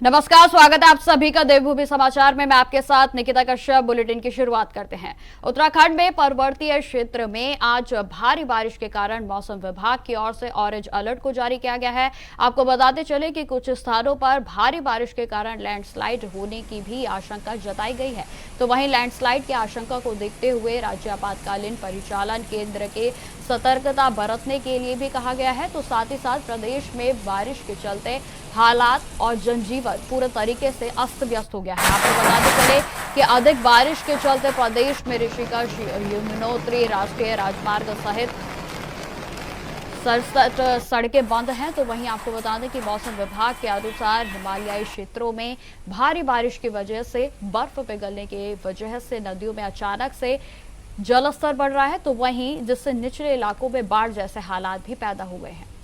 नमस्कार, स्वागत है आप सभी का देवभूमि समाचार में। मैं आपके साथ निकिता कश्यप। बुलेटिन की शुरुआत करते हैं। उत्तराखंड में पर्वतीय क्षेत्र में आज भारी बारिश के कारण मौसम विभाग की ओर से ऑरेंज अलर्ट को जारी किया गया है। आपको बताते चले कि कुछ स्थानों पर भारी बारिश के कारण लैंडस्लाइड होने की भी आशंका जताई गई है। तो वहीं लैंडस्लाइड की आशंका को देखते हुए राज्य आपातकालीन परिचालन केंद्र के सतर्कता बरतने के लिए भी कहा गया है। तो साथ ही साथ प्रदेश में बारिश के चलते हालात और जनजीवन पूरे तरीके से अस्त व्यस्त हो गया है। आपको बताते चले कि अधिक बारिश के चलते प्रदेश में ऋषिकेश यमुनोत्री राष्ट्रीय राजमार्ग सहित 67 सड़कें बंद हैं। तो वहीं आपको बता दें कि मौसम विभाग के अनुसार हिमालयी क्षेत्रों में भारी बारिश की वजह से बर्फ पिघलने की वजह से नदियों में अचानक से जलस्तर बढ़ रहा है। तो वहीं जिससे निचले इलाकों में बाढ़ जैसे हालात भी पैदा हो गए हैं।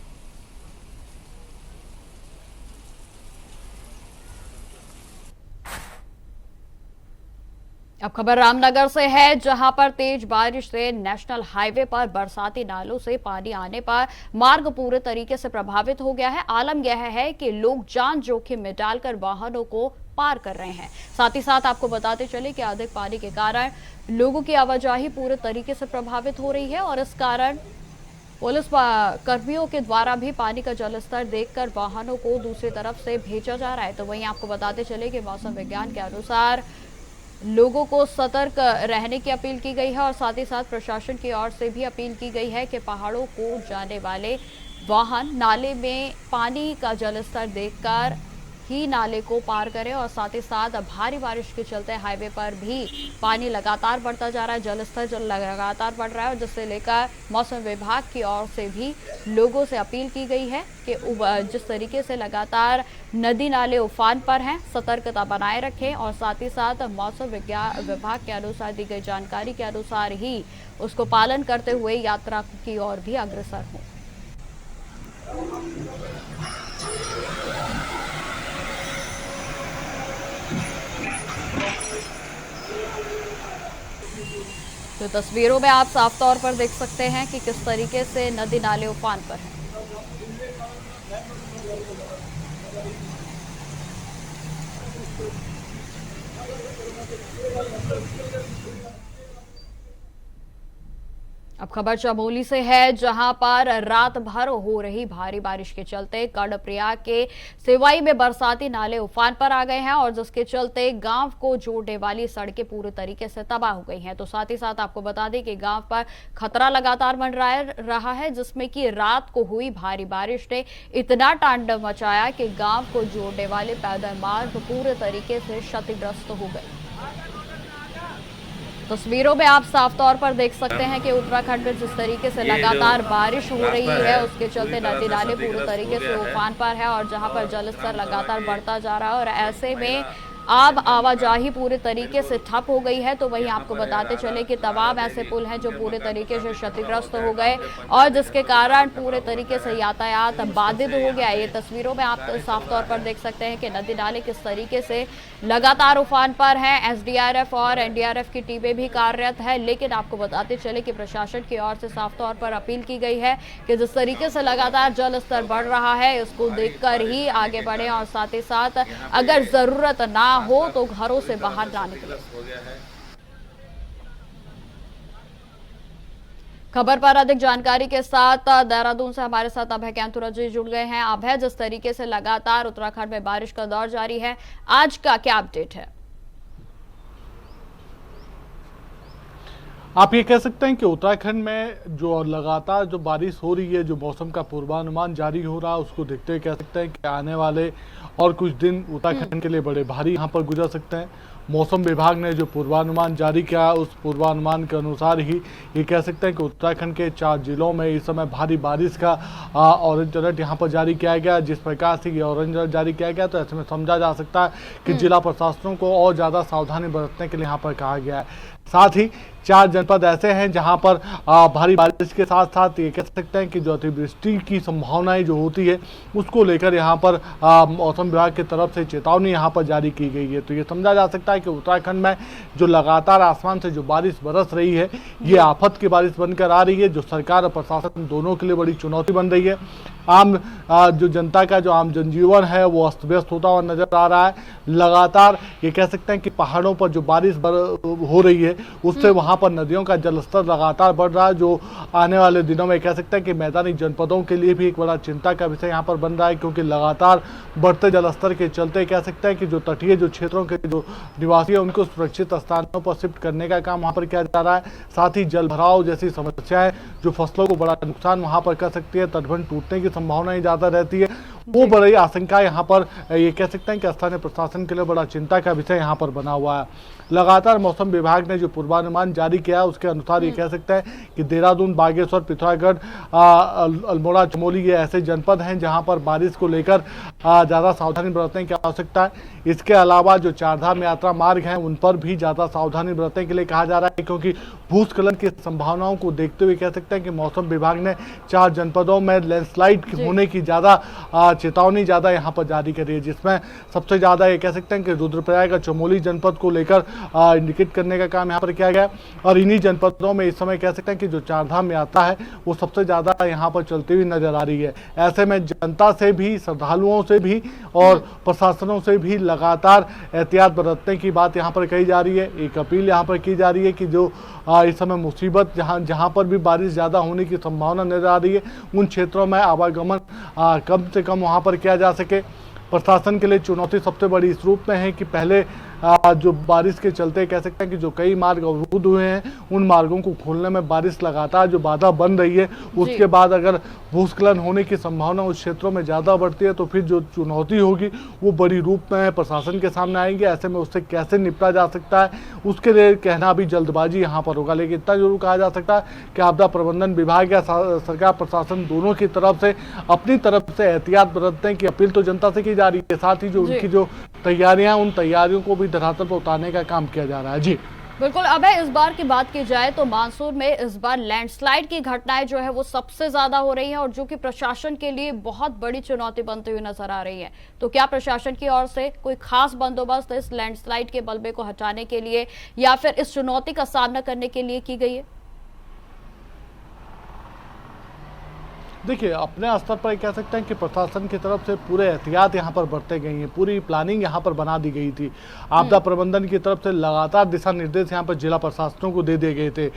अब खबर रामनगर से है, जहां पर तेज बारिश से नेशनल हाईवे पर बरसाती नालों से पानी आने पर मार्ग पूरे तरीके से प्रभावित हो गया है। आलम यह है कि लोग जान जोखिम में डालकर वाहनों को पार कर रहे हैं। साथ ही साथ आपको बताते चले कि अधिक पानी के कारण लोगों की आवाजाही पूरे तरीके से प्रभावित हो रही है और इस कारण पुलिस कर्मियों के द्वारा भी पानी का जलस्तर देखकर वाहनों को दूसरी तरफ से भेजा जा रहा है। तो वहीं आपको बताते चले कि मौसम विज्ञान के अनुसार लोगों को सतर्क रहने की अपील की गई है और साथ ही साथ प्रशासन की ओर से भी अपील की गई है कि पहाड़ों को जाने वाले वाहन नाले में पानी का जलस्तर देखकर ही नाले को पार करें। और साथ ही साथ भारी बारिश के चलते हाईवे पर भी पानी लगातार बढ़ता जा रहा है, जलस्तर लगातार बढ़ रहा है, जिससे लेकर मौसम विभाग की ओर से भी लोगों से अपील की गई है कि जिस तरीके से लगातार नदी नाले उफान पर हैं, सतर्कता बनाए रखें और साथ ही साथ मौसम विभाग के अनुसार दी गई जानकारी के अनुसार ही उसको पालन करते हुए यात्रा की ओर भी अग्रसर हों। तो तस्वीरों में आप साफ तौर पर देख सकते हैं कि किस तरीके से नदी नाले उफान पर हैं। अब खबर चमोली से है, जहां पर रात भर हो रही भारी बारिश के चलते कर्णप्रयाग के सेवाई में बरसाती नाले उफान पर आ गए हैं और जिसके चलते गांव को जोड़ने वाली सड़कें पूरे तरीके से तबाह हो गई हैं। तो साथ ही साथ आपको बता दें कि गांव पर खतरा लगातार मंडरा रहा है, जिसमें कि रात को हुई भारी बारिश ने इतना तांडव मचाया कि गांव को जोड़ने वाले पैदल मार्ग पूरे तरीके से क्षतिग्रस्त हो गए। तस्वीरों में आप साफ तौर पर देख सकते हैं कि उत्तराखंड में जिस तरीके से लगातार बारिश हो रही है, उसके चलते नदी नाले पूरे तरीके से उफान पर है और जहां पर जलस्तर लगातार बढ़ता जा रहा है और ऐसे में अब आवाजाही पूरे तरीके से ठप हो गई है। तो वहीं आपको बताते चले कि तमाम ऐसे पुल हैं जो पूरे तरीके से क्षतिग्रस्त हो गए और जिसके कारण पूरे तरीके से यातायात बाधित हो गया। ये तस्वीरों में आप साफ तौर पर देख सकते हैं कि नदी नाले किस तरीके से लगातार उफान पर हैं। एसडीआरएफ और एनडीआरएफ की टीमें भी कार्यरत है, लेकिन आपको बताते चले कि प्रशासन की ओर से साफ तौर पर अपील की गई है कि जिस तरीके से लगातार जल स्तर बढ़ रहा है, इसको देखकर ही आगे बढ़े और साथ ही साथ अगर जरूरत ना हो तो घरों से बाहर ना निकले। खबर पर अधिक जानकारी के साथ देहरादून से हमारे साथ अभय कैंथुरा जी जुड़ गए हैं। अभय, जिस तरीके से लगातार उत्तराखंड में बारिश का दौर जारी है, आज का क्या अपडेट है? आप ये कह सकते हैं कि उत्तराखंड में जो लगातार जो बारिश हो रही है, जो मौसम का पूर्वानुमान जारी हो रहा है, उसको देखते हुए कह सकते हैं कि आने वाले और कुछ दिन उत्तराखंड के लिए बड़े भारी यहाँ पर गुजर सकते हैं। मौसम विभाग ने जो पूर्वानुमान जारी किया, उस पूर्वानुमान के अनुसार ही ये कह सकते हैं कि उत्तराखंड के 4 जिलों में इस समय भारी बारिश का ऑरेंज अलर्ट यहाँ पर जारी किया गया। जिस प्रकार से ये ऑरेंज अलर्ट जारी किया गया, तो ऐसे में समझा जा सकता है कि जिला प्रशासनों को और ज़्यादा सावधानी बरतने के लिए यहाँ पर कहा गया है। साथ ही 4 जनपद ऐसे हैं जहां पर भारी बारिश के साथ साथ ये कह सकते हैं कि जो अतिवृष्टि की संभावनाएं जो होती है उसको लेकर यहां पर मौसम विभाग की तरफ से चेतावनी यहां पर जारी की गई है। तो ये समझा जा सकता है कि उत्तराखंड में जो लगातार आसमान से जो बारिश बरस रही है ये आफत की बारिश बनकर आ रही है, जो सरकार और प्रशासन दोनों के लिए बड़ी चुनौती बन रही है। आम जो जनता का जो आम जनजीवन है वो अस्त व्यस्त होता हुआ नजर आ रहा है। लगातार ये कह सकते हैं कि पहाड़ों पर जो बारिश हो रही है उससे वहां पर नदियों का जलस्तर लगातार बढ़ रहा है, जो आने वाले दिनों में कह सकते हैं कि मैदानी जनपदों के लिए भी एक बड़ा चिंता का विषय यहाँ पर बन रहा है, क्योंकि लगातार बढ़ते जलस्तर के चलते कह सकते हैं कि जो तटीय जो क्षेत्रों के जो निवासी है उनको सुरक्षित स्थानों पर शिफ्ट करने का काम वहाँ पर किया जा रहा है। साथ ही जल भराव जैसी समस्याएं जो फसलों को बड़ा नुकसान वहाँ पर कर सकती है, तटबंध टूटने की संभावनाएं ज़्यादा रहती है, वो बड़ी आशंका यहाँ पर ये कह सकते हैं कि स्थानीय प्रशासन के लिए बड़ा चिंता का विषय यहाँ पर बना हुआ है। लगातार मौसम विभाग ने जो पूर्वानुमान जारी किया है उसके अनुसार ये कह सकते हैं कि देहरादून, बागेश्वर, पिथौरागढ़, अल्मोड़ा, चमोली ये ऐसे जनपद हैं जहां पर बारिश को लेकर ज़्यादा सावधानी बरतने की आवश्यकता है। इसके अलावा जो चारधाम यात्रा मार्ग हैं उन पर भी ज़्यादा सावधानी बरतने के लिए कहा जा रहा है, क्योंकि भूस्खलन की संभावनाओं को देखते हुए कह सकते हैं कि मौसम विभाग ने 4 जनपदों में लैंडस्लाइड होने की ज़्यादा चेतावनी यहाँ पर जारी करी है, जिसमें सबसे ज़्यादा ये कह सकते हैं कि रुद्रप्रयाग और चमोली जनपद को लेकर इंडिकेट करने का काम यहाँ पर किया गया। और इन्हीं जनपदों में इस समय कह सकते हैं कि जो चारधाम यात्रा है वो सबसे ज़्यादा यहाँ पर चलती हुई नजर आ रही है। ऐसे में जनता से भी, श्रद्धालुओं से भी और प्रशासनों से भी लगातार एहतियात बरतने की बात यहाँ पर कही जा रही है। एक अपील यहाँ पर की जा रही है कि जो इस समय मुसीबत जहाँ पर भी बारिश ज़्यादा होने की संभावना नजर आ रही है उन क्षेत्रों में आवागमन कम से कम वहाँ पर किया जा सके। प्रशासन के लिए चुनौती सबसे बड़ी इस रूप में है कि पहले जो बारिश के चलते कह सकते हैं कि जो कई मार्ग अवरुद्ध हुए हैं उन मार्गों को खोलने में बारिश लगातार जो बाधा बन रही है, उसके बाद अगर भूस्खलन होने की संभावना उस क्षेत्रों में ज़्यादा बढ़ती है तो फिर जो चुनौती होगी वो बड़ी रूप में प्रशासन के सामने आएंगे। ऐसे में उससे कैसे निपटा जा सकता है उसके लिए कहना भी जल्दबाजी यहाँ पर होगा, लेकिन इतना जरूर कहा जा सकता है कि आपदा प्रबंधन विभाग या सरकार प्रशासन दोनों की तरफ से अपनी तरफ से एहतियात बरतने की अपील तो जनता से की जा रही है, साथ ही जो उनकी जो तैयारियां उन तैयारियों को भी धरातल पर उतारने का काम किया जा रहा है। जी बिल्कुल। अब इस बार की बात की जाए तो मानसून में इस बार लैंडस्लाइड की घटनाएं जो है वो सबसे ज्यादा हो रही हैं और जो कि प्रशासन के लिए बहुत बड़ी चुनौती बनती हुई नजर आ रही है। तो क्या प्रशासन की ओर से कोई खास बंदोबस्त इस लैंडस्लाइड के मलबे को हटाने के लिए या फिर इस चुनौती का सामना करने के लिए की गई है? देखिए, अपने स्तर पर कह सकते हैं कि प्रशासन की तरफ से पूरे एहतियात यहाँ पर बरते गई हैं, पूरी प्लानिंग यहाँ पर बना दी गई थी। आपदा प्रबंधन की तरफ से लगातार दिशा निर्देश यहाँ पर जिला प्रशासनों को दे दिए गए थे।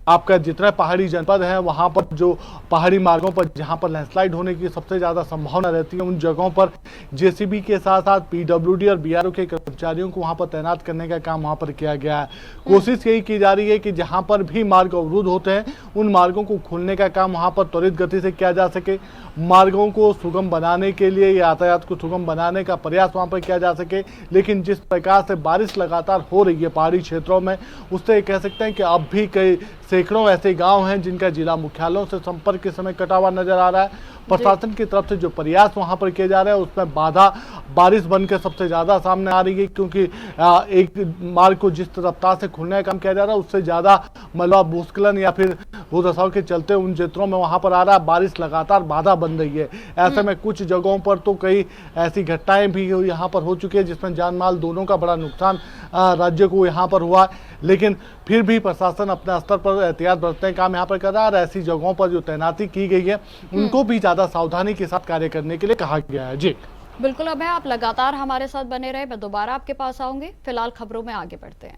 आपका जितने पहाड़ी जनपद हैं वहाँ पर जो पहाड़ी मार्गों पर जहाँ पर लैंडस्लाइड होने की सबसे ज़्यादा संभावना रहती है उन जगहों पर जेसीबी के साथ साथ पीडब्ल्यूडी और बीआरओ के कर्मचारियों को वहाँ पर तैनात करने का काम वहाँ पर किया गया है। कोशिश यही की जा रही है कि जहाँ पर भी मार्ग अवरुद्ध होते हैं उन मार्गों को खोलने का काम वहाँ पर त्वरित गति से किया जा सके, मार्गों को सुगम बनाने के लिए, यातायात को सुगम बनाने का प्रयास वहां पर किया जा सके। लेकिन जिस प्रकार से बारिश लगातार हो रही है पहाड़ी क्षेत्रों में, उससे कह सकते हैं कि अब भी कई सैकड़ों ऐसे गांव हैं जिनका जिला मुख्यालयों से संपर्क के समय कटा हुआ नजर आ रहा है। प्रशासन की तरफ से जो प्रयास वहां पर किए जा रहे हैं उसमें बाधा बारिश बनकर सबसे ज्यादा सामने आ रही है, क्योंकि एक मार्ग को जिस रफ्तार से खोलने का काम किया जा रहा है उससे ज्यादा मलबा भूस्खलन या फिर भूदसाव के चलते उन क्षेत्रों में वहां पर आ रहा है, बारिश लगातार बाधा बन रही है। ऐसे में कुछ जगहों पर तो कई ऐसी घटनाएं भी यहाँ पर हो चुकी है जिसमें जान माल दोनों का बड़ा नुकसान राज्य को यहाँ पर हुआ है। लेकिन फिर भी प्रशासन अपने स्तर पर एहतियात बरतने का काम यहाँ पर कर रहा है और ऐसी जगहों पर जो तैनाती की गई है उनको भी ज्यादा सावधानी के साथ कार्य करने के लिए कहा गया है। जी बिल्कुल। अब है आप लगातार हमारे साथ बने रहे, मैं दोबारा आपके पास आऊंगी। फिलहाल खबरों में आगे बढ़ते हैं।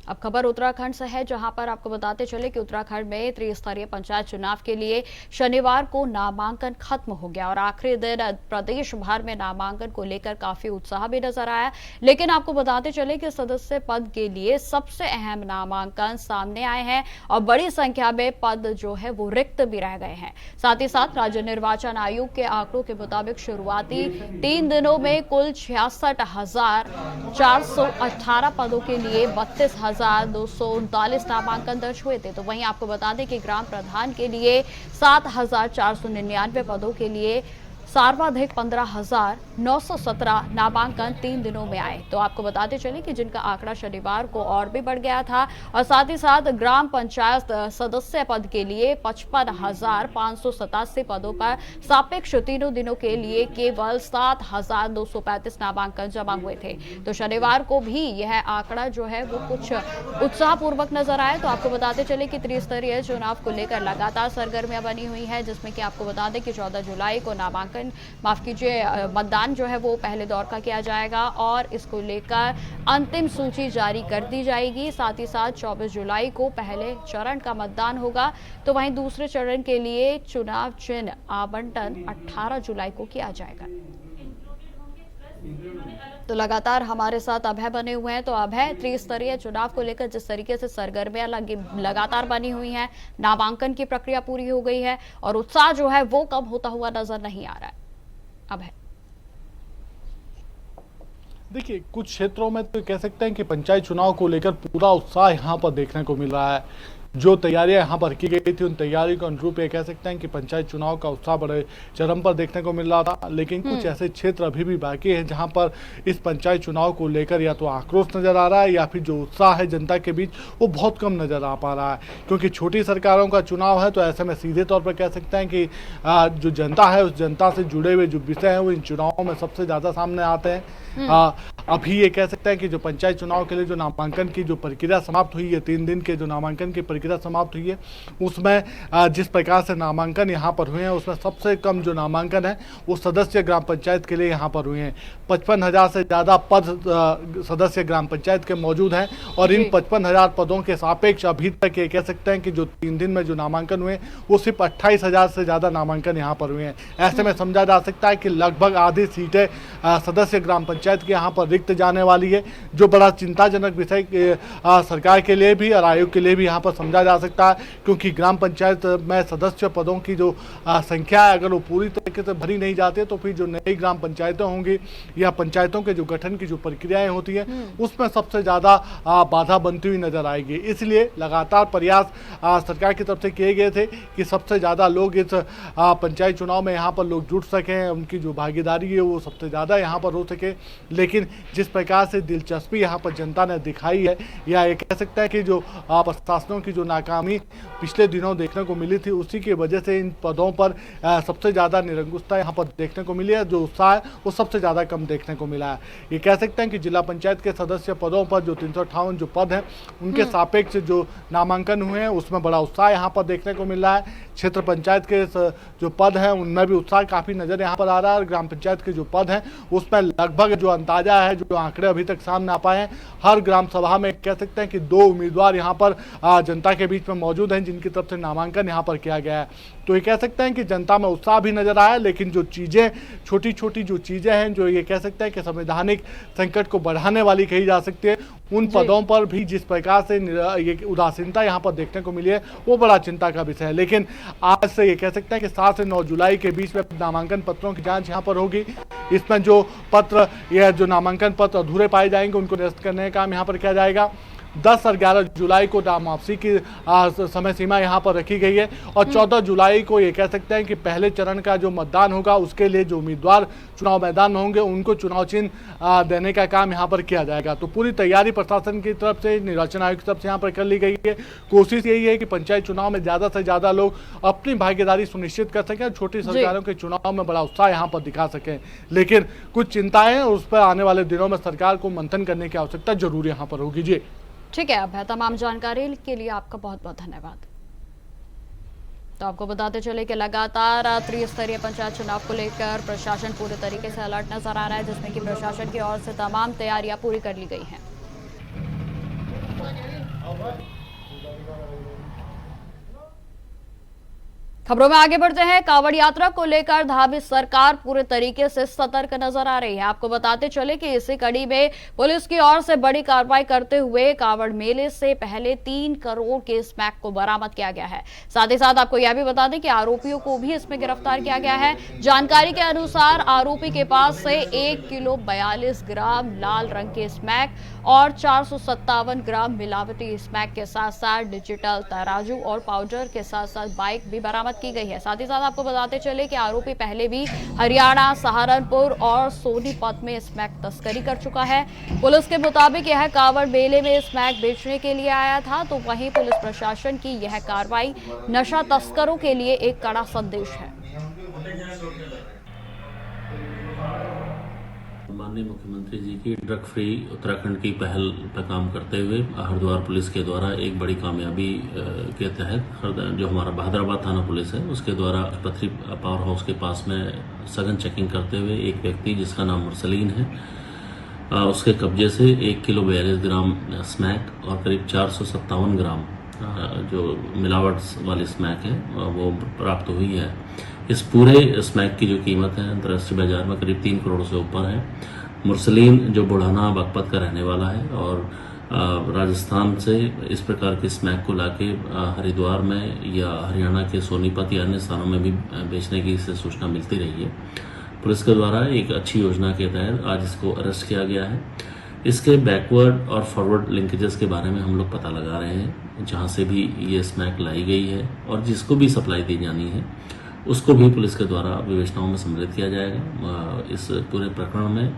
अब खबर उत्तराखंड से है, जहां पर आपको बताते चले कि उत्तराखंड में त्रिस्तरीय पंचायत चुनाव के लिए शनिवार को नामांकन खत्म हो गया और आखिरी दिन प्रदेश भर में नामांकन को लेकर काफी उत्साह भी नजर आया। लेकिन आपको बताते चले कि सदस्य पद के लिए सबसे अहम नामांकन सामने आए हैं और बड़ी संख्या में पद जो है वो रिक्त भी रह गए हैं। साथ ही साथ राज्य निर्वाचन आयोग के आंकड़ों के मुताबिक शुरुआती 3 दिनों में कुल 66,418 पदों के लिए 32,239 नामांकन दर्ज हुए थे। तो वहीं आपको बता दें कि ग्राम प्रधान के लिए 7,499 पदों के लिए सर्वाधिक 15,917 नामांकन 3 दिनों में आए। तो आपको बताते चले कि जिनका आंकड़ा शनिवार को और भी बढ़ गया था और साथ ही साथ ग्राम पंचायत सदस्य पद के लिए 55,587 पदों पर सापेक्ष तीनों दिनों के लिए केवल 7,235 नामांकन जमा हुए थे। तो शनिवार को भी यह आंकड़ा जो है वो कुछ उत्साहपूर्वक नजर आए। तो आपको बताते चले कि त्रिस्तरीय चुनाव को लेकर लगातार सरगर्मियां बनी हुई है, जिसमें कि आपको बता दें कि 14 जुलाई को मतदान जो है वो पहले दौर का किया जाएगा और इसको लेकर अंतिम सूची जारी कर दी जाएगी। साथ ही साथ 24 जुलाई को पहले चरण का मतदान होगा, तो वहीं दूसरे चरण के लिए चुनाव चिन्ह आवंटन 18 जुलाई को किया जाएगा। तो लगातार हमारे साथ अभय बने हुए हैं। तो अभय, त्रिस्तरीय चुनाव को लेकर जिस तरीके से सरगर्मियां लगातार बनी हुई हैं, नामांकन की प्रक्रिया पूरी हो गई है और उत्साह जो है वो कम होता हुआ नजर नहीं आ रहा है। अभय, देखिए, कुछ क्षेत्रों में तो कह सकते हैं कि पंचायत चुनाव को लेकर पूरा उत्साह यहाँ पर देखने को मिल रहा है। जो तैयारियां यहाँ पर की गई थी उन तैयारियों के अनुरूप ये कह सकते हैं कि पंचायत चुनाव का उत्साह बड़े चरम पर देखने को मिल रहा था। लेकिन कुछ ऐसे क्षेत्र अभी भी बाकी हैं जहाँ पर इस पंचायत चुनाव को लेकर या तो आक्रोश नजर आ रहा है या फिर जो उत्साह है जनता के बीच वो बहुत कम नजर आ पा रहा है, क्योंकि छोटी सरकारों का चुनाव है। तो ऐसे में सीधे तौर पर कह सकते हैं कि जो जनता है उस जनता से जुड़े हुए जो विषय हैं वो इन चुनावों में सबसे ज़्यादा सामने आते हैं। अभी ये कह सकते हैं कि जो पंचायत चुनाव के लिए जो नामांकन की जो प्रक्रिया समाप्त हुई है, 3 दिन के जो नामांकन की प्रक्रिया समाप्त हुई है, उसमें जिस प्रकार से नामांकन यहाँ पर हुए हैं उसमें सबसे कम जो नामांकन है वो सदस्य ग्राम पंचायत के लिए यहाँ पर हुए हैं। 55,000 से ज़्यादा पद सदस्य ग्राम पंचायत के मौजूद हैं और इन 55,000 पदों के सापेक्ष अभी तक ये कह सकते हैं कि जो 3 दिन में जो नामांकन हुए वो सिर्फ 28,000 से ज़्यादा नामांकन यहाँ पर हुए हैं। ऐसे में समझा जा सकता है कि लगभग आधी सीटें सदस्य ग्राम पंचायत की यहाँ पर रिक्त जाने वाली है, जो बड़ा चिंताजनक विषय सरकार के लिए भी और आयोग के लिए भी यहाँ पर समझा जा सकता है, क्योंकि ग्राम पंचायत में सदस्य पदों की जो संख्या है अगर वो पूरी तरीके से भरी नहीं जाती है तो फिर जो नई ग्राम पंचायतें होंगी या पंचायतों के जो गठन की जो प्रक्रियाएं होती हैं उसमें सबसे ज़्यादा बाधा बनती हुई नजर आएगी। इसलिए लगातार प्रयास सरकार की तरफ से किए गए थे कि सबसे ज़्यादा लोग इस पंचायत चुनाव में यहाँ पर लोग जुट सकें, उनकी जो भागीदारी है वो सबसे ज़्यादा यहाँ पर हो सके। लेकिन जिस प्रकार से दिलचस्पी यहाँ पर जनता ने दिखाई है या ये कह सकते हैं कि जो प्रशासनों की जो नाकामी पिछले दिनों देखने को मिली थी उसी की वजह से इन पदों पर सबसे ज़्यादा निरंकुशता यहाँ पर देखने को मिली है। जो उत्साह है वो सबसे ज़्यादा कम देखने को मिला है। ये कह सकते हैं कि जिला पंचायत के सदस्य पदों पर जो 358 जो पद हैं उनके सापेक्ष जो नामांकन हुए हैं उसमें बड़ा उत्साह यहाँ पर देखने को मिल रहा है। क्षेत्र पंचायत के जो पद हैं उनमें भी उत्साह काफ़ी नज़र यहाँ पर आ रहा है और ग्राम पंचायत के जो पद हैं उसमें लगभग जो अंदाजा है, जो आंकड़े अभी तक सामने आ पाए हैं, हर ग्राम सभा में कह सकते हैं कि 2 उम्मीदवार यहाँ पर जनता के बीच में मौजूद हैं जिनकी तरफ से नामांकन यहाँ पर किया गया है। तो ये कह सकते हैं कि जनता में उत्साह भी नजर आया, लेकिन जो चीज़ें छोटी छोटी जो चीज़ें हैं जो ये कह सकते हैं कि संवैधानिक संकट को बढ़ाने वाली कही जा सकती है, उन पदों पर भी जिस प्रकार से ये उदासीनता यहाँ पर देखने को मिली है वो बड़ा चिंता का विषय है। लेकिन आज से ये कह सकते हैं कि 7 से 9 जुलाई के बीच में नामांकन पत्रों की जांच यहाँ पर होगी। इसमें जो पत्र या जो नामांकन पत्र अधूरे पाए जाएंगे उनको निरस्त करने का काम यहाँ पर किया जाएगा। 10 और 11 जुलाई को नाम वापसी की समय सीमा यहाँ पर रखी गई है और 14 जुलाई को ये कह सकते हैं कि पहले चरण का जो मतदान होगा उसके लिए जो उम्मीदवार चुनाव मैदान में होंगे उनको चुनाव चिन्ह देने का काम यहाँ पर किया जाएगा। तो पूरी तैयारी प्रशासन की तरफ से, निर्वाचन आयोग की तरफ से यहाँ पर कर ली गई है। कोशिश यही है कि पंचायत चुनाव में ज़्यादा से ज़्यादा लोग अपनी भागीदारी सुनिश्चित कर सकें, छोटी सरकारों के चुनाव में बड़ा उत्साह यहाँ पर दिखा सकें। लेकिन कुछ चिंताएं उस पर आने वाले दिनों में सरकार को मंथन करने की आवश्यकता जरूर यहाँ पर होगी। जी ठीक है अभय, तमाम जानकारी के लिए आपका बहुत बहुत धन्यवाद। तो आपको बताते चले कि लगातार त्रिस्तरीय पंचायत चुनाव को लेकर प्रशासन पूरे तरीके से अलर्ट नजर आ रहा है, जिसमें कि प्रशासन की ओर से तमाम तैयारियां पूरी कर ली गई हैं। खबरों में आगे बढ़ते हैं। कांवड़ यात्रा को लेकर धामी सरकार पूरे तरीके से सतर्क नजर आ रही है। आपको बताते चले कि इसी कड़ी में पुलिस की ओर से बड़ी कार्रवाई करते हुए कांवड़ मेले से पहले 3 करोड़ के स्मैक को बरामद किया गया है। साथ ही साथ आपको यह भी बता दें कि आरोपियों को भी इसमें गिरफ्तार किया गया है। जानकारी के अनुसार आरोपी के पास से 1 किलो 42 ग्राम लाल रंग के स्मैक और 457 ग्राम मिलावटी स्मैक के साथ साथ डिजिटल तराजू और पाउडर के साथ साथ बाइक भी बरामद गिरफ्तार की गई है। साथ ही साथ आपको बताते चले कि आरोपी पहले भी हरियाणा, सहारनपुर और सोनीपत में स्मैक तस्करी कर चुका है। पुलिस के मुताबिक यह कांवड़ मेले में स्मैक बेचने के लिए आया था। तो वहीं पुलिस प्रशासन की यह कार्रवाई नशा तस्करों के लिए एक कड़ा संदेश है। माननीय मुख्यमंत्री जी की ड्रग फ्री उत्तराखंड की पहल पर काम करते हुए हरिद्वार पुलिस के द्वारा एक बड़ी कामयाबी के तहत जो हमारा बहादुराबाद थाना पुलिस है उसके द्वारा पथरी पावर हाउस के पास में सघन चेकिंग करते हुए एक व्यक्ति जिसका नाम मुरसलीन है उसके कब्जे से 1 किलो 42 ग्राम स्मैक और करीब 457 ग्राम जो मिलावट वाली स्मैक है वो प्राप्त हुई है। इस पूरे स्मैक की जो कीमत है अंतर्राष्ट्रीय बाजार में करीब 3 करोड़ से ऊपर है। मुरसलीन जो बुढ़ाना बागपत का रहने वाला है और राजस्थान से इस प्रकार की स्मैक को लाके हरिद्वार में या हरियाणा के सोनीपत या अन्य स्थानों में भी बेचने की इसे सूचना मिलती रही है। पुलिस के द्वारा एक अच्छी योजना के तहत आज इसको अरेस्ट किया गया है। इसके बैकवर्ड और फॉरवर्ड लिंकेजेस के बारे में हम लोग पता लगा रहे हैं, जहां से भी ये स्मैक लाई गई है और जिसको भी सप्लाई दी जानी है उसको भी पुलिस के द्वारा विवेचनाओं में सम्मिलित किया जाएगा। इस पूरे प्रकरण में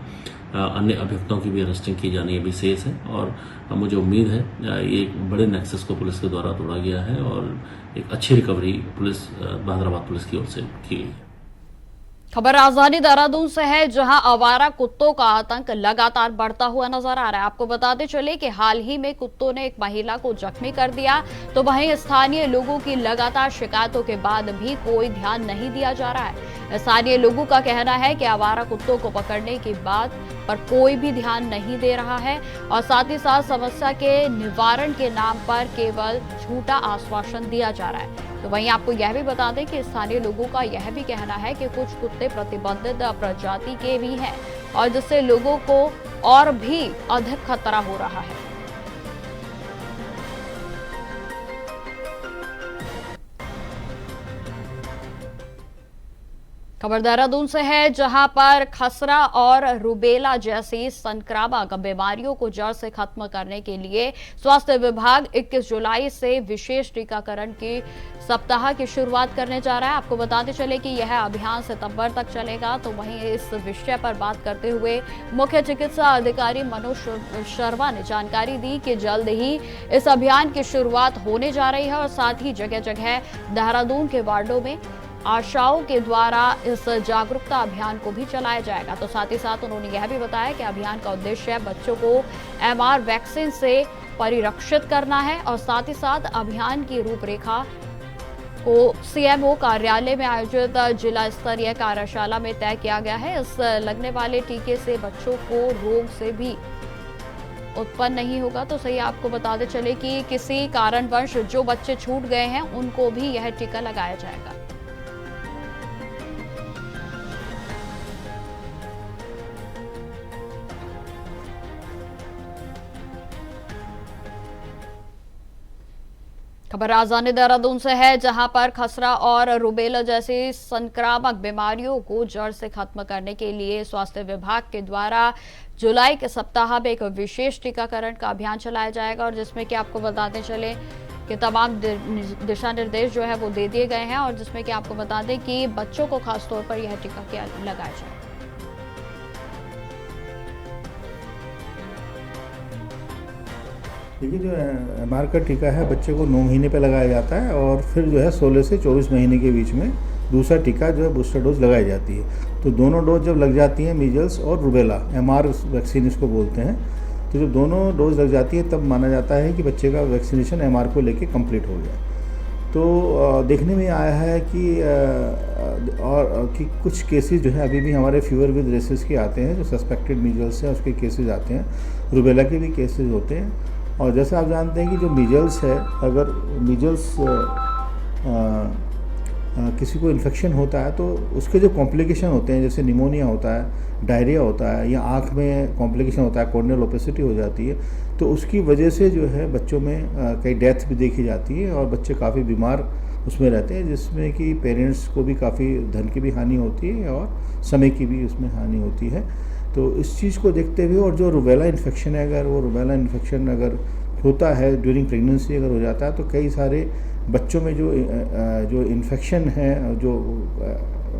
अन्य अभियुक्तों की भी अरेस्टिंग की जानी अभी शेष है और मुझे उम्मीद है ये एक बड़े नेक्सस को पुलिस के द्वारा तोड़ा गया है और एक अच्छी रिकवरी पुलिस बहादुराबाद पुलिस की ओर से की गई है। खबर राजधानी देहरादून से है, जहां आवारा कुत्तों का आतंक लगातार बढ़ता हुआ नजर आ रहा है। आपको बताते चले कि हाल ही में कुत्तों ने एक महिला को जख्मी कर दिया, तो वहीं स्थानीय लोगों की लगातार शिकायतों के बाद भी कोई ध्यान नहीं दिया जा रहा है। स्थानीय लोगों का कहना है कि आवारा कुत्तों को पकड़ने की बात पर कोई भी ध्यान नहीं दे रहा है और साथ ही साथ समस्या के निवारण के नाम पर केवल झूठा आश्वासन दिया जा रहा है। तो वहीं आपको यह भी बता दें कि स्थानीय लोगों का यह भी कहना है कि कुछ कुत्ते प्रतिबंधित प्रजाति के भी हैं और जिससे लोगों को और भी अधिक खतरा हो रहा है। खबर देहरादून से है, जहां पर खसरा और रूबेला जैसी संक्रामक बीमारियों को जड़ से खत्म करने के लिए स्वास्थ्य विभाग 21 जुलाई से विशेष टीकाकरण की सप्ताह की शुरुआत करने जा रहा है। आपको बताते चले कि यह अभियान सितंबर तक चलेगा। तो वहीं इस विषय पर बात करते हुए मुख्य चिकित्सा अधिकारी मनोज शर्मा ने जानकारी दी कि जल्द ही इस अभियान की शुरुआत होने जा रही है और साथ ही जगह जगह देहरादून के वार्डों में आशाओं के द्वारा इस जागरूकता अभियान को भी चलाया जाएगा। तो साथ ही साथ उन्होंने यह भी बताया कि अभियान का उद्देश्य बच्चों को MR वैक्सीन से परिरक्षित करना है और साथ ही साथ अभियान की रूपरेखा को CMO कार्यालय में आयोजित जिला स्तरीय कार्यशाला में तय किया गया है। इस लगने वाले टीके से बच्चों को रोग से भी उत्पन्न नहीं होगा। तो सही आपको बताते चले कि किसी कारणवश जो बच्चे छूट गए हैं उनको भी यह टीका लगाया जाएगा। खबर राजधानी देहरादून से है, जहां पर खसरा और रूबेला जैसी संक्रामक बीमारियों को जड़ से खत्म करने के लिए स्वास्थ्य विभाग के द्वारा जुलाई के सप्ताह में एक विशेष टीकाकरण का अभियान चलाया जाएगा और जिसमें कि आपको बताते चले कि तमाम दिशा निर्देश जो है वो दे दिए गए हैं और जिसमें कि आपको बता दें कि बच्चों को खासतौर पर यह टीका लगाया जाए। देखिए, जो MR का टीका है बच्चे को 9 महीने पे लगाया जाता है और फिर जो है 16 से 24 महीने के बीच में दूसरा टीका जो है बूस्टर डोज लगाई जाती है। तो दोनों डोज जब लग जाती हैं, मीजल्स और रूबेला MR वैक्सीन इसको बोलते हैं, तो जब दोनों डोज लग जाती है तब माना जाता है कि बच्चे का वैक्सीनेशन MR को लेके कंप्लीट हो गया। तो देखने में आया है कि कुछ केसेस जो है अभी भी हमारे फीवर विद रेसेस के आते हैं, जो सस्पेक्टेड मीजल्स हैं उसके केसेस आते हैं, रूबेला के भी केसेस होते हैं। और जैसे आप जानते हैं कि जो मीजल्स है, अगर मीजल्स किसी को इन्फेक्शन होता है तो उसके जो कॉम्प्लिकेशन होते हैं, जैसे निमोनिया होता है, डायरिया होता है या आँख में कॉम्प्लिकेशन होता है, कॉर्नियल ओपेसिटी हो जाती है, तो उसकी वजह से जो है बच्चों में कई डेथ भी देखी जाती है और बच्चे काफ़ी बीमार उसमें रहते हैं, जिसमें कि पेरेंट्स को भी काफ़ी धन की भी हानि होती है और समय की भी उसमें हानि होती है। तो इस चीज़ को देखते हुए, और जो रूबेला इन्फेक्शन है, अगर वो रूबेला इन्फेक्शन अगर होता है ड्यूरिंग प्रेगनेंसी अगर हो जाता है तो कई सारे बच्चों में जो इन्फेक्शन है, जो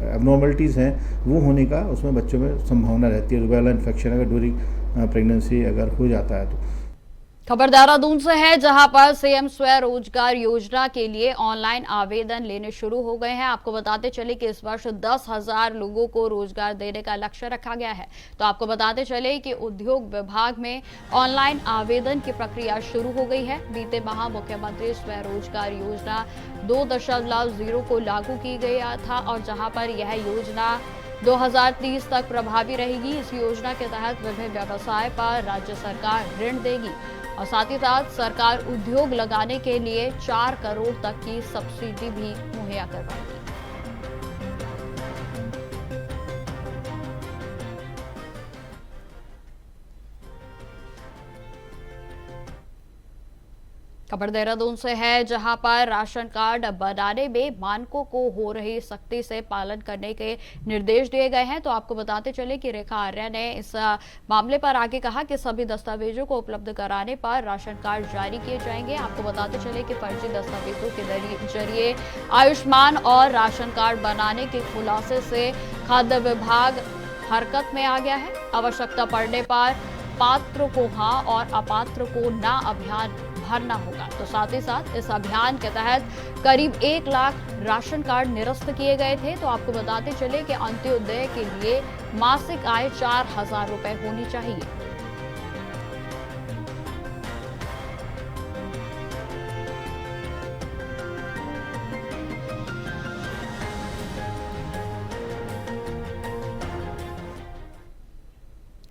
एबनॉर्मलिटीज़ हैं, वो होने का उसमें बच्चों में संभावना रहती है। रूबेला इन्फेक्शन अगर ड्यूरिंग प्रेगनेंसी अगर हो जाता है तो। खबर देहरादून से है, जहां पर सीएम स्वरोजगार योजना के लिए ऑनलाइन आवेदन लेने शुरू हो गए हैं। आपको बताते चले कि इस वर्ष 10,000 लोगों को रोजगार देने का लक्ष्य रखा गया है। तो आपको बताते चले कि उद्योग विभाग में ऑनलाइन आवेदन की प्रक्रिया शुरू हो गई है। बीते माह मुख्यमंत्री स्वरोजगार योजना 2.0 को लागू की गया था और जहां पर यह योजना 2030 तक प्रभावी रहेगी। इस योजना के तहत विभिन्न व्यवसाय पर राज्य सरकार ऋण देगी और साथ ही साथ सरकार उद्योग लगाने के लिए 4 करोड़ तक की सब्सिडी भी मुहैया करवाएगी। खबर देहरादून से है, जहां पर राशन कार्ड बनाने में मानकों को हो रही सख्ती से पालन करने के निर्देश दिए गए हैं। तो आपको बताते चले कि रेखा आर्या ने इस मामले पर आगे कहा कि सभी दस्तावेजों को उपलब्ध कराने पर राशन कार्ड जारी किए जाएंगे। आपको बताते चले कि फर्जी दस्तावेजों के जरिए आयुष्मान और राशन कार्ड बनाने के खुलासे से खाद्य विभाग हरकत में आ गया है। आवश्यकता पड़ने पर पात्र को हाँ और अपात्र को ना अभियान भरना होगा। तो साथ ही साथ इस अभियान के तहत करीब 1 लाख राशन कार्ड निरस्त किए गए थे। तो आपको बताते चले कि अंत्योदय के लिए मासिक आय 4,000 रुपए होनी चाहिए।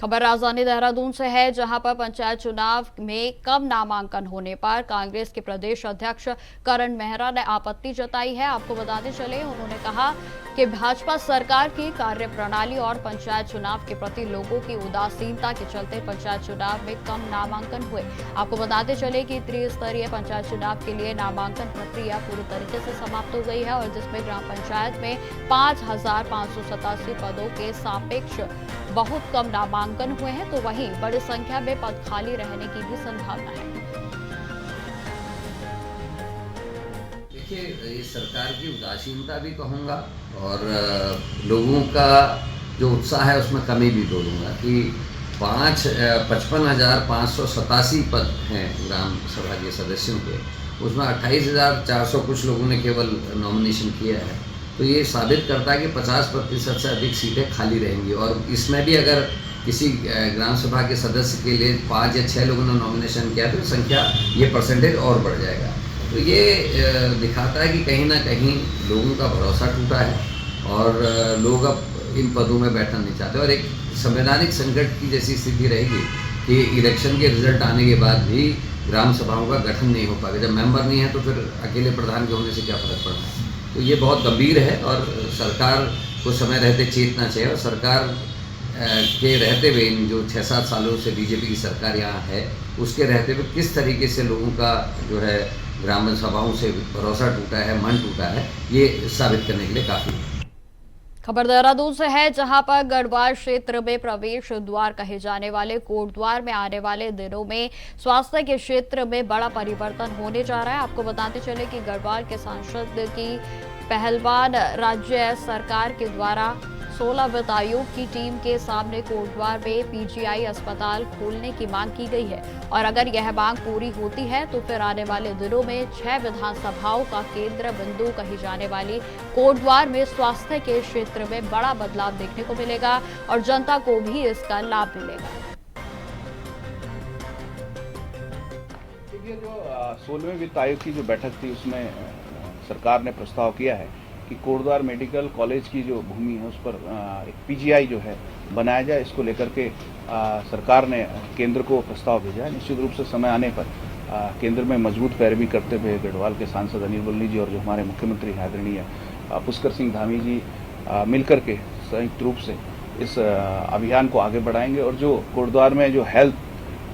खबर राजधानी देहरादून से है, जहां पर पंचायत चुनाव में कम नामांकन होने पर कांग्रेस के प्रदेश अध्यक्ष करण मेहरा ने आपत्ति जताई है। आपको बताते चले, उन्होंने कहा कि भाजपा सरकार की कार्यप्रणाली और पंचायत चुनाव के प्रति लोगों की उदासीनता के चलते पंचायत चुनाव में कम नामांकन हुए। आपको बताते चले कि त्रिस्तरीय पंचायत चुनाव के लिए नामांकन प्रक्रिया पूरी तरीके से समाप्त हो गई है और जिसमें ग्राम पंचायत में 5,587 पदों के सापेक्ष बहुत कम नामांकन हुए हैं। तो वहीं बड़ी संख्या में पद खाली रहने की भी संभावना है। देखिए, ये सरकार की उदासीनता भी कहूँगा और लोगों का जो उत्साह है उसमें कमी भी बोलूँगा कि 55,587 पद हैं ग्राम सभा के सदस्यों के, उसमें 28,400 कुछ लोगों ने केवल नॉमिनेशन किया है। तो ये साबित करता है कि 50% से अधिक सीटें खाली रहेंगी और इसमें भी अगर किसी ग्राम सभा के सदस्य के लिए 5 या 6 लोगों ने नॉमिनेशन किया तो संख्या, ये परसेंटेज और बढ़ जाएगा। तो ये दिखाता है कि कहीं ना कहीं लोगों का भरोसा टूटा है और लोग अब इन पदों में बैठना नहीं चाहते और एक संवैधानिक संकट की जैसी स्थिति रहेगी कि इलेक्शन के रिजल्ट आने के बाद भी ग्राम सभाओं का गठन नहीं हो पाएगा। जब मेंबर नहीं है तो फिर अकेले प्रधान के होने से क्या फर्क पड़ना है। तो ये बहुत गंभीर है और सरकार को समय रहते चेतना चाहिए और सरकार के रहते हुए इन जो 6-7 सालों से बीजेपी की सरकार यहाँ है उसके रहते हुए किस तरीके से लोगों का जो है ग्राम सभाओं से भरोसा टूटा है, मन टूटा है, ये साबित करने के लिए काफ़ी है। खबर देहरादून से है, जहां पर गढ़वाल क्षेत्र में प्रवेश द्वार कहे जाने वाले कोटद्वार में आने वाले दिनों में स्वास्थ्य के क्षेत्र में बड़ा परिवर्तन होने जा रहा है। आपको बताते चले कि गढ़वाल के सांसद की पहलवान राज्य सरकार के द्वारा 16 वित्त आयोग की टीम के सामने कोटद्वार में पीजीआई अस्पताल खोलने की मांग की गई है और अगर यह मांग पूरी होती है तो फिर आने वाले दिनों में 6 विधानसभाओं का केंद्र बिंदु कही जाने वाली कोटद्वार में स्वास्थ्य के क्षेत्र में बड़ा बदलाव देखने को मिलेगा और जनता को भी इसका लाभ मिलेगा। ये जो 16वें वित्त आयोग की जो बैठक थी उसमें सरकार ने प्रस्ताव किया है कि कोटद्वार मेडिकल कॉलेज की जो भूमि है उस पर एक पीजीआई जो है बनाया जाए। इसको लेकर के सरकार ने केंद्र को प्रस्ताव भेजा है। निश्चित रूप से समय आने पर केंद्र में मजबूत पैरवी करते हुए गढ़वाल के सांसद अनिल वल्ली जी और जो हमारे मुख्यमंत्री आदरणीय पुष्कर सिंह धामी जी मिलकर के संयुक्त रूप से इस अभियान को आगे बढ़ाएंगे और जो कोटद्वार में जो हेल्थ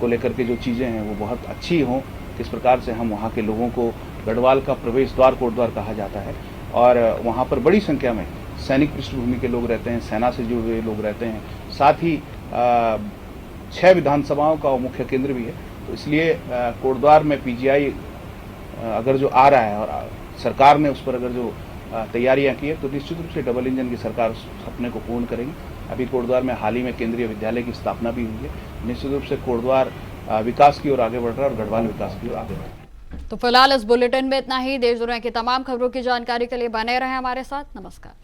को लेकर के जो चीज़ें हैं वो बहुत अच्छी हों, किस प्रकार से हम वहाँ के लोगों को, गढ़वाल का प्रवेश द्वार कोटद्वार कहा जाता है और वहाँ पर बड़ी संख्या में सैनिक पृष्ठभूमि के लोग रहते हैं, सेना से जुड़े हुए लोग रहते हैं, साथ ही 6 विधानसभाओं का मुख्य केंद्र भी है। तो इसलिए कोटद्वार में पीजीआई अगर जो आ रहा है और सरकार ने उस पर अगर जो तैयारियां की है तो निश्चित रूप से डबल इंजन की सरकार उस सपने को पूर्ण करेगी। अभी कोटद्वार में हाल ही में केंद्रीय विद्यालय की स्थापना भी हुई है। निश्चित रूप से कोटद्वार विकास की ओर आगे बढ़ रहा है और गढ़वाल विकास की ओर आगे बढ़ रहा है। तो फिलहाल इस बुलेटिन में इतना ही। देश दुनिया की तमाम खबरों की जानकारी के लिए बने रहें हमारे साथ। नमस्कार।